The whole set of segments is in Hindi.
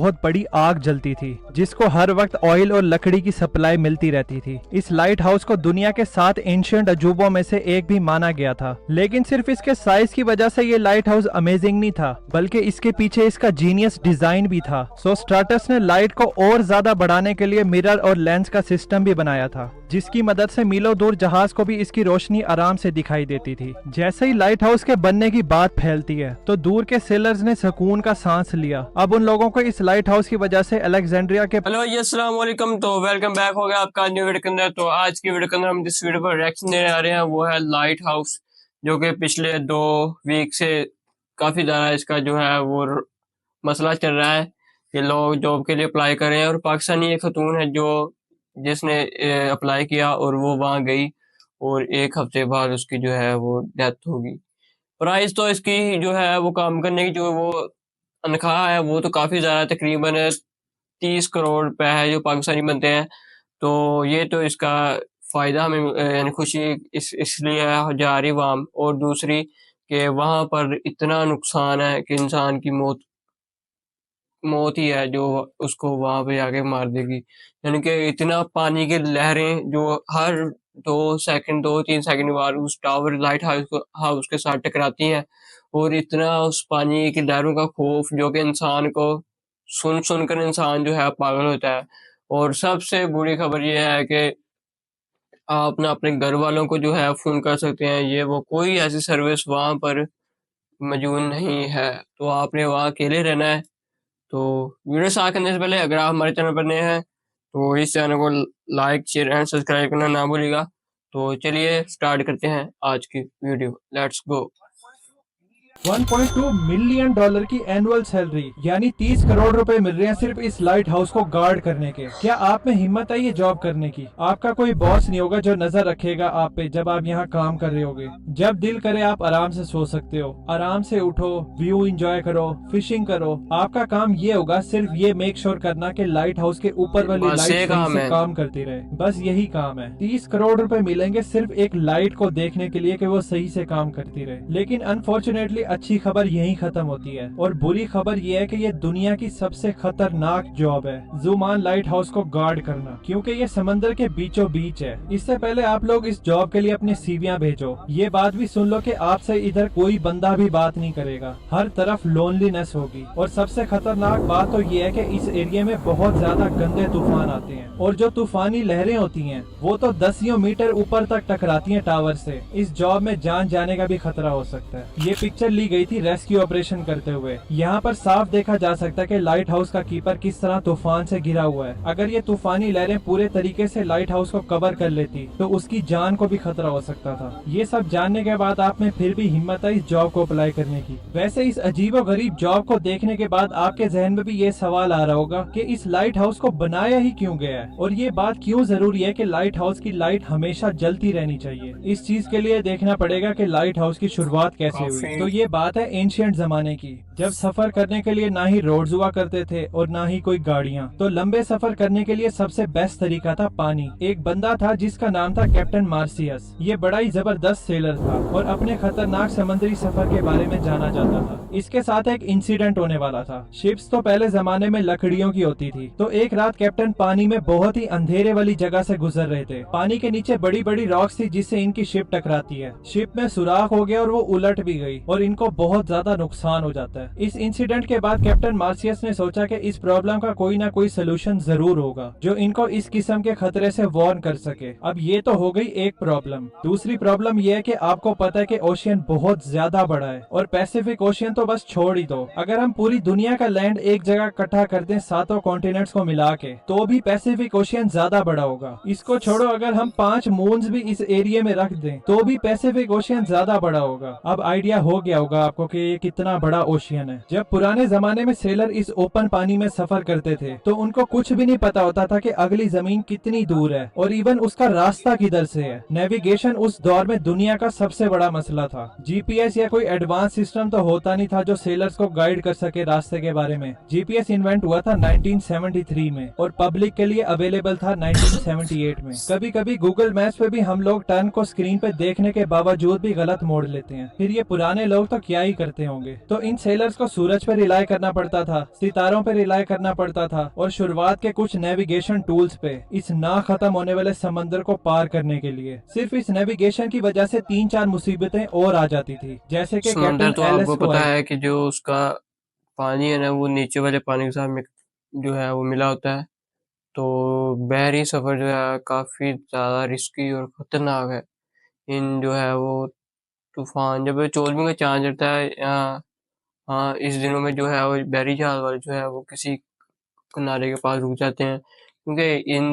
बहुत बड़ी आग जलती थी जिसको हर वक्त ऑयल और लकड़ी की सप्लाई मिलती रहती थी। इस लाइट हाउस को दुनिया के 7 एंशिएंट अजूबों में से एक भी माना गया था। लेकिन सिर्फ इसके साइज की वजह से ये लाइट हाउस अमेजिंग नहीं था, बल्कि इसके पीछे इसका जीनियस डिजाइन भी था। सो स्ट्राटस ने लाइट को और ज्यादा बढ़ाने के लिए मिरर और लेंस का सिस्टम भी बनाया था, जिसकी मदद से मीलों दूर जहाज को भी इसकी रोशनी आराम से दिखाई देती थी। जैसे ही लाइट हाउस के बनने की बात फैलती है तो दूर के सेलर्स ने सुकून का सांस लिया। अब उन लोगों को इस लाइट हाउस की वजह से अलेक्जेंड्रिया के हेलो जी, अस्सलाम वालेकुम। तो वेलकम बैक हो गया आपका न्यू वीडियो के अंदर। तो आज की वीडियो के अंदर हम जिस वीडियो पर रिएक्शन देने आ रहे हैं वो है लाइट हाउस, जो कि पिछले 2 वीक से काफ़ी ज़्यादा इसका जो है वो मसला चल रहा है कि लोग जॉब के लिए अप्लाई कर रहे हैं। और पाकिस्तानी एक खतून है जो जिसने अप्लाई किया और वो वहाँ गई और 1 हफ्ते बाद उसकी जो है वो डेथ होगी। प्राइस तो इसकी जो है वो काम करने की जो वो तनख्वाह है वो तो काफ़ी ज़्यादा, तकरीबन 30 करोड़ रुपए है जो पाकिस्तानी बनते हैं। तो ये तो इसका फ़ायदा हमें यानी खुशी इसलिए जा रही वहाँ। और दूसरी कि वहाँ पर इतना नुकसान है कि इंसान की मौत ही है जो उसको वहाँ पे जाके मार देगी। यानी कि इतना पानी की लहरें जो हर 2 सेकंड 2-3 सेकंड बाद उस टावर लाइट हाउस के साथ टकराती हैं। और इतना उस पानी की लहरों का खौफ जो कि इंसान को सुन कर इंसान जो है पागल होता है। और सबसे बुरी खबर ये है कि आप ना अपने घर वालों को जो है फ़ोन कर सकते हैं, ये वो कोई ऐसी सर्विस वहाँ पर मौजूद नहीं है। तो आपने वहाँ अकेले रहना है। तो वीडियो स्टार्ट करने से पहले अगर आप हमारे चैनल पर नए हैं तो इस चैनल को लाइक शेयर एंड सब्सक्राइब करना ना भूलिएगा। तो चलिए स्टार्ट करते हैं आज की video. Let's go. 1.2 million dollar की एनुअल सैलरी यानी 30 करोड़ रुपए मिल रहे हैं सिर्फ इस लाइट हाउस को गार्ड करने के। क्या आप में हिम्मत है ये जॉब करने की? आपका कोई बॉस नहीं होगा जो नजर रखेगा आप पे जब आप यहाँ काम कर रहे होगे। जब दिल करे आप आराम से सो सकते हो, आराम से उठो, व्यू एंजॉय करो, फिशिंग करो। आपका काम ये होगा सिर्फ ये मेक श्योर करना कि लाइट हाउस के ऊपर वाली बस लाइट ये सही काम से है। काम करती रहे। बस यही काम है। 30 करोड़ रुपए मिलेंगे सिर्फ एक लाइट को देखने के लिए कि वो सही से काम करती रहे। लेकिन अनफॉर्चुनेटली अच्छी खबर यही खत्म होती है और बुरी खबर यह है कि ये दुनिया की सबसे खतरनाक जॉब है, जुमान लाइट हाउस को गार्ड करना, क्योंकि ये समंदर के बीचों बीच है। इससे पहले आप लोग इस जॉब के लिए अपनी सीवियां भेजो। ये बात भी सुन लो कि आपसे इधर कोई बंदा भी बात नहीं करेगा, हर तरफ लोनलीनेस होगी। और सबसे खतरनाक बात तो ये है कि इस एरिया में बहुत ज्यादा गंदे तूफान आते हैं और जो तूफानी लहरें होती हैं वो तो 10 मीटर ऊपर तक टकराती हैं टावर से। इस जॉब में जान जाने का भी खतरा हो सकता है। ये पिक्चर ली गई थी रेस्क्यू ऑपरेशन करते हुए। यहाँ पर साफ देखा जा सकता है कि लाइट हाउस का कीपर किस तरह तूफान से घिरा हुआ है। अगर ये तूफानी लहरें पूरे तरीके से लाइट हाउस को कवर कर लेती तो उसकी जान को भी खतरा हो सकता था। ये सब जानने के बाद आप में फिर भी हिम्मत है इस जॉब को अप्लाई करने की। वैसे इस अजीबो गरीब जॉब को देखने के बाद आपके जहन में भी ये सवाल आ रहा होगा कि इस लाइट हाउस को बनाया ही क्यों गया है और ये बात क्यों जरूरी है कि लाइट हाउस की लाइट हमेशा जलती रहनी चाहिए। इस चीज के लिए देखना पड़ेगा कि लाइट हाउस की शुरुआत कैसे हुई। तो ये बात है एंशिएंट जमाने की, जब सफर करने के लिए ना ही रोड्स हुआ करते थे और ना ही कोई गाड़ियां। तो लंबे सफर करने के लिए सबसे बेस्ट तरीका था पानी। एक बंदा था जिसका नाम था कैप्टन मार्सियस। ये बड़ा ही जबरदस्त सेलर था और अपने खतरनाक समुद्री सफर के बारे में जाना जाता था। इसके साथ एक इंसिडेंट होने वाला था। शिप्स तो पहले जमाने में लकड़ियों की होती थी। तो एक रात कैप्टन पानी में बहुत ही अंधेरे वाली जगह से गुजर रहे थे। पानी के नीचे बड़ी बड़ी रॉक्स थी जिससे इनकी शिप टकराती है। शिप में सुराख हो गया और वो उलट भी गई और इनको बहुत ज्यादा नुकसान हो जाता है। इस इंसिडेंट के बाद कैप्टन मार्सियस ने सोचा कि इस प्रॉब्लम का कोई ना कोई सोल्यूशन जरूर होगा जो इनको इस किस्म के खतरे से वार्न कर सके। अब ये तो हो गई एक प्रॉब्लम। दूसरी प्रॉब्लम ये है कि आपको पता है कि ओशियन बहुत ज्यादा बड़ा है और पैसिफिक ओशियन तो बस छोड़ ही दो। अगर हम पूरी दुनिया का लैंड एक जगह इकट्ठा कर दें 7 कॉन्टिनेंट्स को मिला के तो भी पैसिफिक ओशियन ज्यादा बड़ा होगा। इसको छोड़ो, अगर हम 5 मून्स भी इस एरिया में रख दें तो भी पैसिफिक ओशियन ज्यादा बड़ा होगा। अब आइडिया हो गया होगा आपको कि ये कितना बड़ा ओशियन है। जब पुराने जमाने में सेलर इस ओपन पानी में सफर करते थे तो उनको कुछ भी नहीं पता होता था कि अगली जमीन कितनी दूर है और इवन उसका रास्ता किधर से है। नेविगेशन उस दौर में दुनिया का सबसे बड़ा मसला था। जीपीएस या कोई एडवांस सिस्टम तो होता नहीं था जो सेलर्स को गाइड कर सके रास्ते के बारे में। जीपीएस इन्वेंट हुआ था 1973 में और पब्लिक के लिए अवेलेबल था 1978 में। कभी कभी गूगल मैप्स पे भी हम लोग टर्न को स्क्रीन पे देखने के बावजूद भी गलत मोड़ लेते हैं। फिर ये पुराने लोग तो क्या ही करते होंगे। तो इन सेलर्स को सूरज पर रिलाय करना पड़ता था, सितारों पर रिलाय करना पड़ता था और शुरुआत के कुछ नेविगेशन टूल्स पे इस ना खत्म होने वाले समंदर को पार करने के लिए। सिर्फ इस नेविगेशन की वजह से 3-4 मुसीबतें और आ जाती थी, जैसे कि समंदर कैप्टन तो एलिस आपको को पता है कि जो उसका पानी है ना वो नीचे वाले पानी के साथ जो है वो मिला होता है, तो बहरी सफर जो है काफी ज्यादा रिस्की और खतरनाक है। इन जो है वो तूफान जब 14वीं का चांद चढ़ता है हाँ इस दिनों में जो है वो बहरी जहाज वाले जो है वो किसी किनारे के पास रुक जाते हैं, क्योंकि इन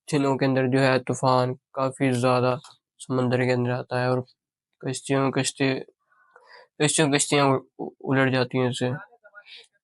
दिनों के अंदर जो है तूफान काफी ज्यादा समंदर के अंदर आता है और कश्तियां उलट जाती हैं इससे।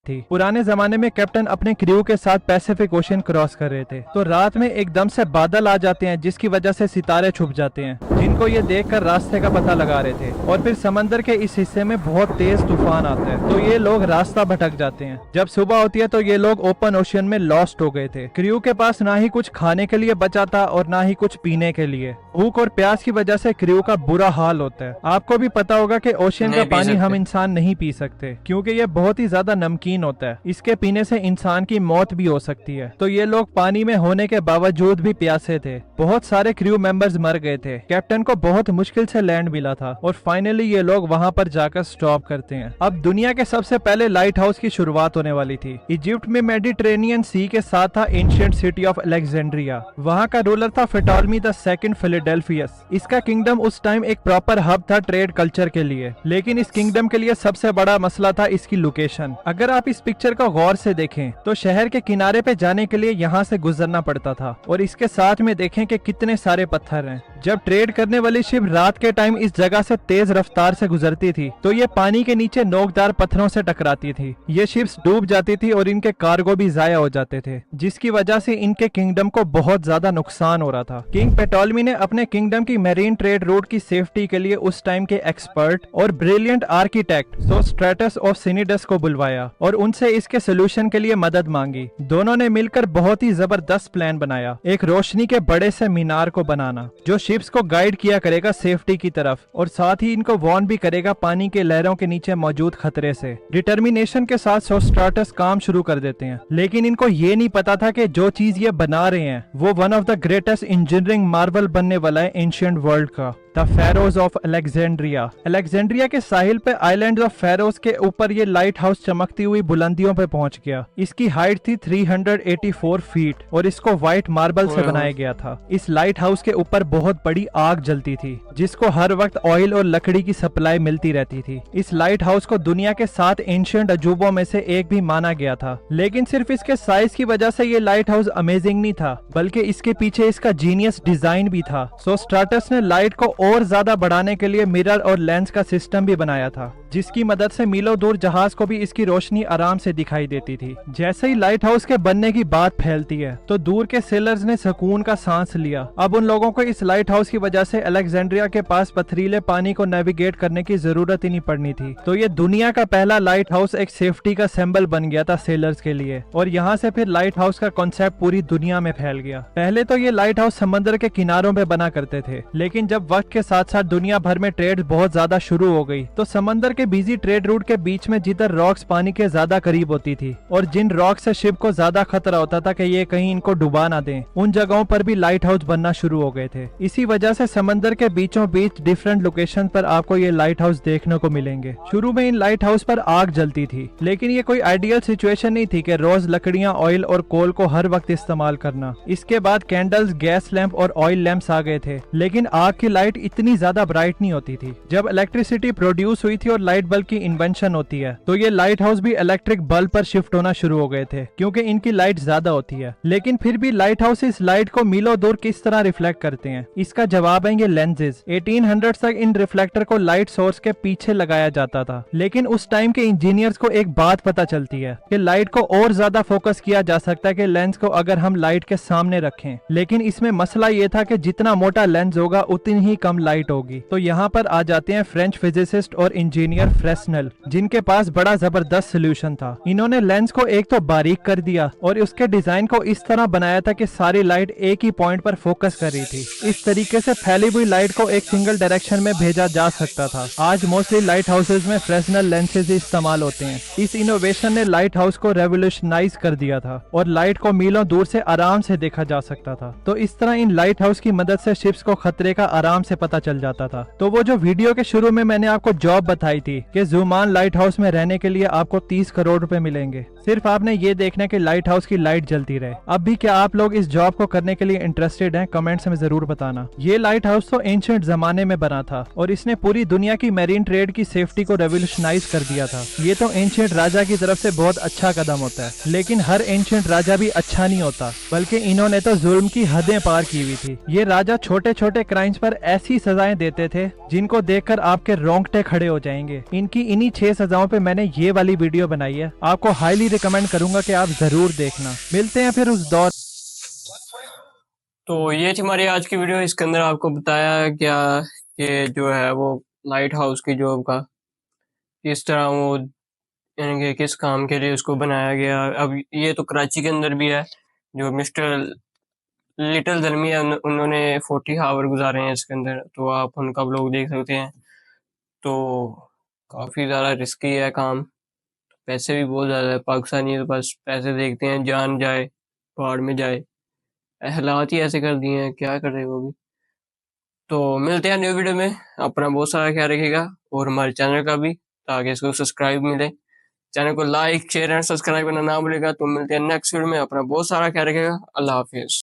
थी। पुराने जमाने में कैप्टन अपने क्रू के साथ पैसिफिक ओशन क्रॉस कर रहे थे, तो रात में एकदम से बादल आ जाते हैं जिसकी वजह से सितारे छुप जाते हैं, जिनको ये देखकर रास्ते का पता लगा रहे थे। और फिर समंदर के इस हिस्से में बहुत तेज तूफान आता है, तो ये लोग रास्ता भटक जाते हैं। जब सुबह होती है तो ये लोग ओपन ओशन में लॉस्ट हो गए थे। क्रू के पास ना ही कुछ खाने के लिए बचा था और ना ही कुछ पीने के लिए। भूख और प्यास की वजह से क्रू का बुरा हाल होता है। आपको भी पता होगा कि ओशन का पानी हम इंसान नहीं पी सकते, क्योंकि ये बहुत ही ज्यादा नमकीन होता है। इसके पीने से इंसान की मौत भी हो सकती है। तो ये लोग पानी में होने के बावजूद भी प्यासे थे। बहुत सारे क्रू मेंबर्स मर गए थे। कैप्टन को बहुत मुश्किल से लैंड मिला था और फाइनली ये लोग वहां पर जाकर स्टॉप करते हैं। अब दुनिया के सबसे पहले लाइट हाउस की शुरुआत होने वाली थी। इजिप्ट में मेडिटेरेनियन सी के साथ था एंशिएंट सिटी ऑफ अलेक्जेंड्रिया। वहां का रूलर था फिटोलमी द सेकंड फिलाडेल्फियस। इसका किंगडम उस टाइम एक प्रॉपर हब था ट्रेड कल्चर के लिए, लेकिन इस किंगडम के लिए सबसे बड़ा मसला था इसकी लोकेशन। अगर आप इस पिक्चर को गौर से देखें तो शहर के किनारे पे जाने के लिए यहाँ से गुजरना पड़ता था और इसके साथ में देखें कि कितने सारे पत्थर हैं। जब ट्रेड करने वाली शिप रात के टाइम इस जगह से तेज रफ्तार से गुजरती थी तो ये पानी के नीचे नोकदार पत्थरों से टकराती थी। ये शिप्स डूब जाती थी और इनके कार्गो भी जाया हो जाते थे, जिसकी वजह से इनके किंगडम को बहुत ज्यादा नुकसान हो रहा था। किंग पेटोलमी ने अपने किंगडम की मैरीन ट्रेड रूट की सेफ्टी के लिए उस टाइम के एक्सपर्ट और ब्रिलियंट आर्किटेक्ट सोस्ट्रेटस ऑफ सिनिडस को बुलवाया और उनसे इसके सोल्यूशन के लिए मदद मांगी। दोनों ने मिलकर बहुत ही जबरदस्त प्लान बनाया, एक रोशनी के बड़े से मीनार को बनाना जो शिप्स को गाइड किया करेगा सेफ्टी की तरफ और साथ ही इनको वार्न भी करेगा पानी के लहरों के नीचे मौजूद खतरे से। डिटर्मिनेशन के साथ सोस्ट्राटस काम शुरू कर देते हैं, लेकिन इनको ये नहीं पता था कि जो चीज ये बना रहे हैं वो one of the greatest engineering Marvel बनने वाला है एंशिएंट वर्ल्ड का, the Feroz of Alexandria. Alexandria के साहिल पे आइलैंड ऑफ फेरोज के ऊपर ये लाइट हाउस चमकती हुई बुलंदियों पे पहुंच गया। इसकी हाइट थी 384 फीट और इसको व्हाइट मार्बल से बनाया गया था। इस लाइट हाउस के ऊपर बहुत बड़ी आग जलती थी जिसको हर वक्त ऑयल और लकड़ी की सप्लाई मिलती रहती थी। इस लाइट हाउस को दुनिया के 7 एंशिएंट अजूबों में से एक भी माना गया था, लेकिन सिर्फ इसके साइज की वजह से ये लाइट हाउस अमेजिंग नहीं था, बल्कि इसके पीछे इसका जीनियस डिजाइन भी था। सोस्ट्राटस ने लाइट को और ज्यादा बढ़ाने के लिए मिरर और लेंस का सिस्टम भी बनाया था, जिसकी मदद से मीलों दूर जहाज को भी इसकी रोशनी आराम से दिखाई देती थी। जैसे ही लाइट हाउस के बनने की बात फैलती है तो दूर के सेलर्स ने सुकून का सांस लिया। अब उन लोगों को इस लाइट हाउस की वजह से अलेक्जेंड्रिया के पास पथरीले पानी को नेविगेट करने की जरूरत ही नहीं पड़नी थी। तो ये दुनिया का पहला लाइट हाउस एक सेफ्टी का सिंबल बन गया था सेलर्स के लिए, और यहाँ से फिर लाइट हाउस का कॉन्सेप्ट पूरी दुनिया में फैल गया। पहले तो ये लाइट हाउस समंदर के किनारों पे बना करते थे, लेकिन जब वक्त के साथ साथ दुनिया भर में ट्रेड बहुत ज्यादा शुरू हो गई तो समंदर के बिजी ट्रेड रूट के बीच में जिधर रॉक्स पानी के ज्यादा करीब होती थी और जिन रॉक से शिप को ज्यादा खतरा होता था कि ये कहीं इनको डुबा ना दें, उन जगहों पर भी लाइट हाउस बनना शुरू हो गए थे। इसी वजह से समंदर के बीचों बीच डिफरेंट लोकेशन पर आपको ये लाइट हाउस देखने को मिलेंगे। शुरू में इन लाइट हाउस पर आग जलती थी, लेकिन ये कोई आइडियल सिचुएशन नहीं थी कि रोज लकड़ियां, ऑयल और कोल को हर वक्त इस्तेमाल करना। इसके बाद कैंडल्स, गैस लैंप और ऑयल लैंप्स आ गए थे, लेकिन आग की लाइट इतनी ज्यादा ब्राइट नहीं होती थी। जब इलेक्ट्रिसिटी प्रोड्यूस हुई थी और लाइट बल्ब की इन्वेंशन होती है तो ये लाइट हाउस भी इलेक्ट्रिक बल्ब पर शिफ्ट होना शुरू हो गए थे, क्योंकि इनकी लाइट ज्यादा होती है। लेकिन फिर भी लाइट हाउस इस लाइट को मीलों दूर किस तरह रिफ्लेक्ट करते हैं, इसका जवाब है ये लेंसेज। 1800 तक इन रिफ्लेक्टर को लाइट सोर्स के पीछे लगाया जाता था, लेकिन उस टाइम के इंजीनियर्स को एक बात पता चलती है कि लाइट को और ज्यादा फोकस किया जा सकता है कि लेंस को अगर हम लाइट के सामने रखें। लेकिन इसमें मसला ये था कि जितना मोटा लेंस होगा उतनी ही कम लाइट होगी। तो यहाँ पर आ जाते हैं फ्रेंच फिजिसिस्ट और इंजीनियर इंजीनियर फ्रेस्नेल, जिनके पास बड़ा जबरदस्त सोल्यूशन था। इन्होंने लेंस को एक तो बारीक कर दिया और उसके डिजाइन को इस तरह बनाया था कि सारी लाइट एक ही पॉइंट पर फोकस कर रही थी। इस तरीके से फैली हुई लाइट को एक सिंगल डायरेक्शन में भेजा जा सकता था। आज मोस्टली लाइट हाउसेज में फ्रेस्नेल लेंसेज ही इस्तेमाल होते हैं। इस इनोवेशन ने लाइट हाउस को रेवोल्यूशनाइज कर दिया था और लाइट को मीलों दूर से आराम से देखा जा सकता था। तो इस तरह इन लाइट हाउस की मदद से शिप्स को खतरे का आराम से पता चल जाता था। तो वो जो वीडियो के शुरू में मैंने आपको जॉब बताई थी कि जुमान लाइट हाउस में रहने के लिए आपको 30 करोड़ रुपए मिलेंगे, सिर्फ आपने ये देखना कि लाइट हाउस की लाइट जलती रहे। अब भी क्या आप लोग इस जॉब को करने के लिए इंटरेस्टेड हैं? कमेंट्स में जरूर बताना। ये लाइट हाउस तो एंशिएंट जमाने में बना था और इसने पूरी दुनिया की मैरीन ट्रेड की सेफ्टी को रेवोल्यूशनाइज कर दिया था। ये तो एंशिएंट राजा की तरफ से बहुत अच्छा कदम होता है, लेकिन हर एंशिएंट राजा भी अच्छा नहीं होता, बल्कि इन्होंने तो जुल्म की हदें पार की हुई थी। ये राजा छोटे छोटे क्राइम्स पर ऐसी सजाएं देते थे जिनको देखकर आपके रोंगटे खड़े हो जाएंगे। इनकी इन्हीं 6 सजाओं पे मैंने ये वाली वीडियो बनाई है। आपको हाईली रिकमेंड करूंगा कि आप जरूर देखना। मिलते हैं फिर उस दौर। तो ये थी हमारी आज की वीडियो। इसके अंदर आपको बताया गया कि जो है वो लाइट हाउस की जॉब का किस तरह वो यानी कि किस काम के लिए उसको बनाया गया। अब ये तो कराची के अंदर भी है। जो मिस्टर लिटिल दरमी है उन्होंने 40 आवर गुजारे हैं इसके अंदर, तो आप उनका ब्लॉग देख सकते हैं। तो काफ़ी ज़्यादा रिस्की है काम, पैसे भी बहुत ज़्यादा है। पाकिस्तानी है तो बस पैसे देखते हैं, जान जाए बाढ़ में जाए, हालात ही ऐसे कर दिए हैं, क्या कर रहे हैं वो भी। तो मिलते हैं न्यू वीडियो में। अपना बहुत सारा ख्याल रखिएगा और हमारे चैनल का भी, ताकि इसको सब्सक्राइब मिले। चैनल को लाइक शेयर एंड सब्सक्राइब करना ना भूलिएगा। तो मिलते हैं नेक्स्ट वीडियो में। अपना बहुत सारा ख्याल रखिएगा। अल्लाह हाफिज़।